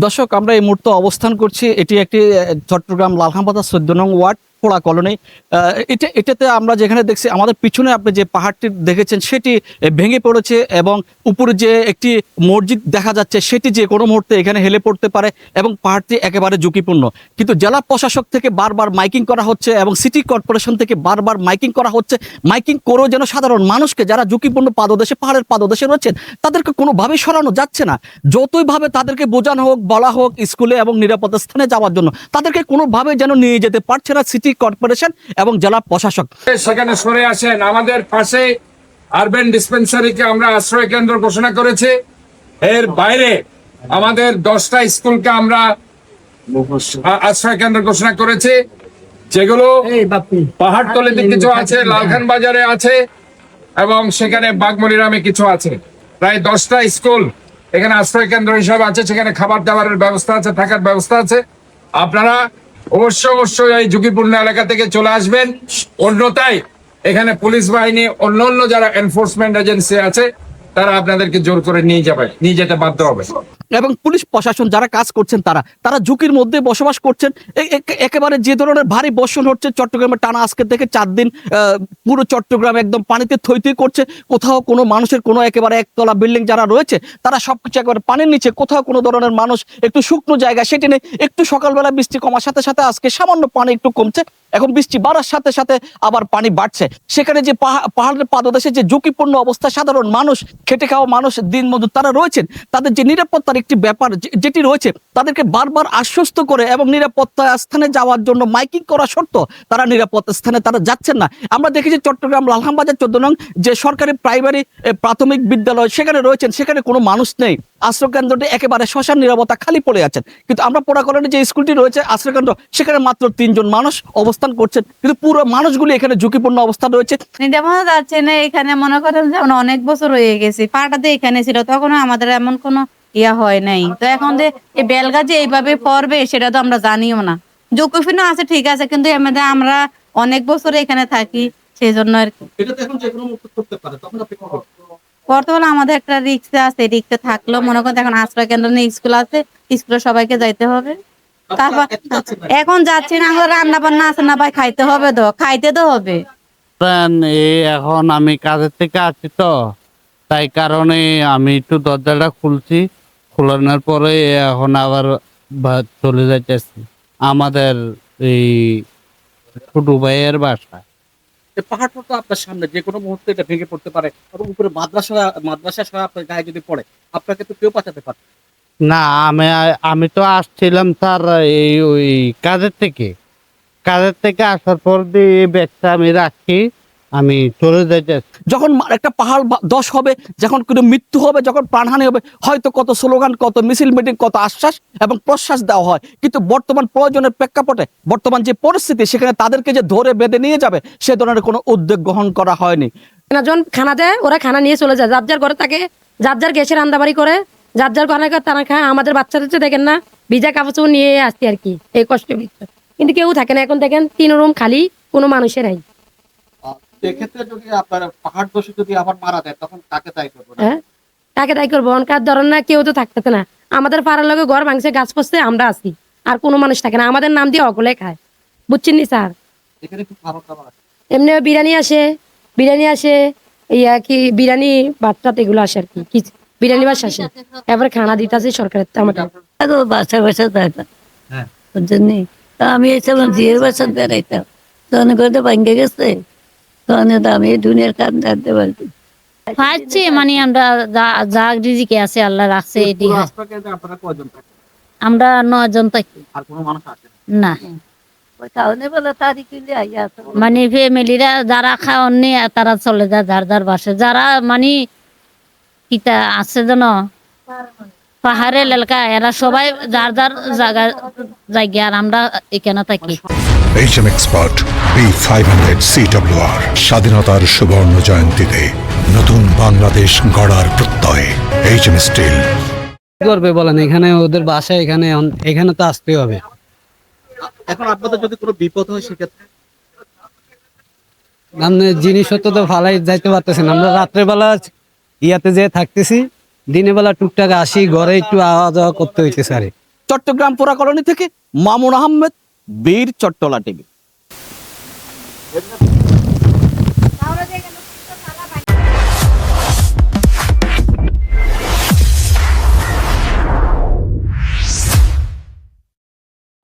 দর্শক, আমরা এই মুহূর্তে অবস্থান করছি। এটি একটি চট্টগ্রাম লালখানবাজার ১৪ নং ওয়ার্ড পোড়া কলোনি। এটাতে আমরা যেখানে দেখছি আমাদের পিছনে আপনি যে পাহাড়টি দেখেছেন সেটি ভেঙে পড়েছে এবং উপরে যে একটি মসজিদ দেখা যাচ্ছে সেটি যে কোনো মুহূর্তে এখানে হেলে পড়তে পারে এবং পাহাড়টি একেবারে ঝুঁকিপূর্ণ। কিন্তু জেলা প্রশাসক থেকে বারবার মাইকিং করা হচ্ছে এবং সিটি কর্পোরেশন থেকে বারবার মাইকিং করা হচ্ছে। মাইকিং করেও যেন সাধারণ মানুষকে যারা ঝুঁকিপূর্ণ পাদদেশে, পাহাড়ের পাদদেশে রয়েছেন, তাদেরকে কোনোভাবেই সরানো যাচ্ছে না। যতইভাবে তাদেরকে বোঝানো হোক, বলা হোক স্কুলে এবং নিরাপদ স্থানে যাওয়ার জন্য, তাদেরকে কোনোভাবে যেন নিয়ে যেতে পারছে না সিটি কর্পোরেশন এবং জেলা প্রশাসক। সেখানে সরে আসেন। আমাদের পাশে আরবান ডিসপেন্সারিকে আমরা আশ্রয় কেন্দ্র ঘোষণা করেছি। এর বাইরে আমাদের 10টা স্কুলকে আমরা আশ্রয় কেন্দ্র ঘোষণা করেছি, যেগুলো পাহাড়তলিতে কিছু আছে, লালখান বাজারে আছে এবং সেখানে বাগমুড়িরামে কিছু আছে। প্রায় 10টা স্কুল এখানে আশ্রয় কেন্দ্র হিসাবে আছে। সেখানে খাবার দাবারের ব্যবস্থা আছে, থাকার ব্যবস্থা আছে। আপনারা অবশ্যই এই ঝুঁকিপূর্ণ এলাকা থেকে চলে আসবেন। অন্যথায় এখানে পুলিশ বাহিনী, অন্য যারা এনফোর্সমেন্ট এজেন্সি আছে, তারা আপনাদেরকে জোর করে নিয়ে যেতে বাধ্য হবে। এবং পুলিশ প্রশাসন যারা কাজ করছেন তারা ঝুঁকির মধ্যে বসবাস করছেন। একেবারে যে ধরনের ভারী বর্ষণ হচ্ছে চট্টগ্রামে টানা আজকে থেকে 4 দিন, পুরো চট্টগ্রাম একদম পানিতে থই করছে। কোথাও কোনো মানুষের কোনো একেবারে একতলা বিল্ডিং যারা রয়েছে তারা সবকিছু একেবারে পানির নিচে। কোথাও কোনো ধরনের মানুষ একটু শুকনো জায়গা সেটি নেই। একটু সকালবেলা বৃষ্টি কমার সাথে সাথে আজকে সামান্য পানি একটু কমছে, এখন বৃষ্টি বাড়ার সাথে সাথে আবার পানি বাড়ছে। সেখানে যে পাহাড়ের পাদদেশে যে ঝুঁকিপূর্ণ অবস্থা, সাধারণ মানুষ, খেটে খাওয়া মানুষ, দিনমজুর তারা রয়েছেন, তাদের যে নিরাপত্তার একটি ব্যাপার যেটি রয়েছে, তাদেরকে বারবার আশ্বস্ত করে এবং নিরাপত্তা স্থানে যাওয়ার জন্য মাইকিং করা সত্ত্বেও তারা নিরাপদ স্থানে তারা যাচ্ছেন না। আমরা দেখেছি চট্টগ্রাম লালখানবাজার 14 নং যে সরকারি প্রাইমারি প্রাথমিক বিদ্যালয় সেখানে রয়েছেন, সেখানে কোনো মানুষ নেই। আশ্রয় কেন্দ্রটি একেবারে শ্মশান নিরাপত্তা, খালি পড়ে আছেন। কিন্তু আমরা পোড়া কলোনি যে স্কুলটি রয়েছে আশ্রয় কেন্দ্র, সেখানে মাত্র 3 জন মানুষ অবস্থান করছেন, কিন্তু পুরো মানুষগুলি এখানে ঝুঁকিপূর্ণ অবস্থা রয়েছে। নিরাপদ যাচ্ছে না। এখানে মনে করেন যেমন অনেক বছর হয়ে গেছে, পাটাতে এখানে ছিল, তখন আমাদের এমন কোনো ইয়া হয় নাই। তো এখন যে এই বেলগা যে এইভাবে পড়বে সেটা তো আমরা জানিও না। ঝুঁকিপূর্ণ আছে ঠিক আছে, কিন্তু এমনিতে আমরা অনেক বছর এখানে থাকি, সেই জন্য আর কি। বর্তমানে আমাদের একটা রিক্সা আছে, রিক্সা থাকলেও মনে করেন এখন আশ্রয় কেন্দ্র নেই, স্কুল আছে, স্কুলে সবাইকে যাইতে হবে। তারপর এখন যাচ্ছি না, আমাদের রান্না বান্না আছে না ভাই, খাইতে হবে তো, খাইতে তো হবে। এখন আমি কাজের থেকে আসছি তো, তাই কারণে আমি একটু দরজাটা খুলছি। খোলানোর পরে এখন আবার চলে যাইতেছি আমাদের এই ছোট ভাইয়ের বাসায়। পাহাড়টা তো আপনার সামনে, যে কোনো মুহূর্তে এটা ভেঙে পড়তে পারে এবং উপরে মাদ্রাসা সহ আপনার গায়ে যদি পড়ে আপনাকে তো কেউ বাঁচাতে পারে না, আমি তো আসছিলাম স্যার ওই কাজের থেকে আসার পর দিয়ে এই ব্যাগটা আমি রাখি, আমি চলে যাইতেছি। যখন একটা পাহাড় দশ হবে, যখন কোনো মৃত্যু হবে, যখন প্রাণহানি হবে, হয়তো কত স্লোগান, কত মিছিল মিটিং, কত আশ্বাস এবং প্রশ্বাস দেওয়া হয়। কিন্তু বর্তমান প্রয়োজনের প্রেক্ষাপটে, বর্তমান যে পরিস্থিতি, সেখানে তাদেরকে যে ধরে বেঁধে নিয়ে যাবে সে ধরনের কোনো উদ্যোগ গ্রহণ করা হয়নি। জন খানা দেয়, ওরা খানা নিয়ে চলে যায়, যার যার ঘরে থাকে, যার যার গ্যাসের রান্দাবাড়ি করে, যার যার ঘরে তারা খায়। আমাদের বাচ্চাদের দেখেন না, ভিজা কাপড় নিয়ে আসছি আর কি, এই কষ্ট ভিতরে। কিন্তু কেউ থাকে না। এখন দেখেন 3 রুম খালি, কোনো মানুষের নাই। এক্ষেত্রে যদি আপনার পাহাড় দোষী যদি আবার মারা যায়, তখন তাকে দায়ী করবো? হ্যাঁ, তাকে দায়ী করবো। অনকার ধরেন না, কেউ তো থাকতে না। আমাদের পাড়ার লগে ঘর ভাঙছে, গাছ পড়ছে, আমরা আছি, আর কোনো মানুষ থাকে না। আমাদের নাম দিয়ে অকলে খায়, বুঝছেন নি স্যার? এখানে কি খাবার দাবার আছে? এমনি বিরিয়ানি আসে, ইয়া কি বিরিয়ানি ভাত এগুলো আসে আর কি, বিরিয়ানি বাস আসে। এবার খানা দিতেছে সরকারের আমাদের বাসা যাইতাম, বুঝছেন? তা আমি এসেছিলাম জিয়ের বাসা বেড়াইতাম, তখন করে ভাঙ্গে গেছে, তখন আমি দুনিয়ার কাজ জানতে পারছি। পাচ্ছি মানে আমরা যা রিজিকে আছে আল্লাহ রাখছে। আমরা 9 জন থাকি। আর কোনো মানুষ আসে না? তাহলে বলে মানে ফ্যামিলিরা যারা খাওয়াননি তারা চলে যায় যার যার বাসে। যারা মানে কিতা আছে যেন পাহাড়ের এলাকা, এরা সবাই যার যার জায়গা, আর আমরা এখানে থাকি। HM Expert B500 CWR স্বাধীনতার সুবর্ণ জয়ন্তীতে নতুন বাংলাদেশ গড়ার প্রত্যয়। HM Steel করবে বলেন, এখানে ওদের বাসায়, এখানে তো আসতে হবে। এখন আপনাদের যদি কোনো বিপদ হয় সেক্ষেত্রে জিনিসপত্র তো ভালাই যাইতে পারতেছেন। আমরা রাত্রেবেলা ইয়াতে যে থাকতেছি, দিনের বেলা টুকটাক আসি, ঘরে একটু আওয়া যাওয়া করতে হইতেছে। আরে চট্টগ্রাম পোড়া কলোনি থেকে মামুন আহমেদ, বীর চট্টলা টিভি।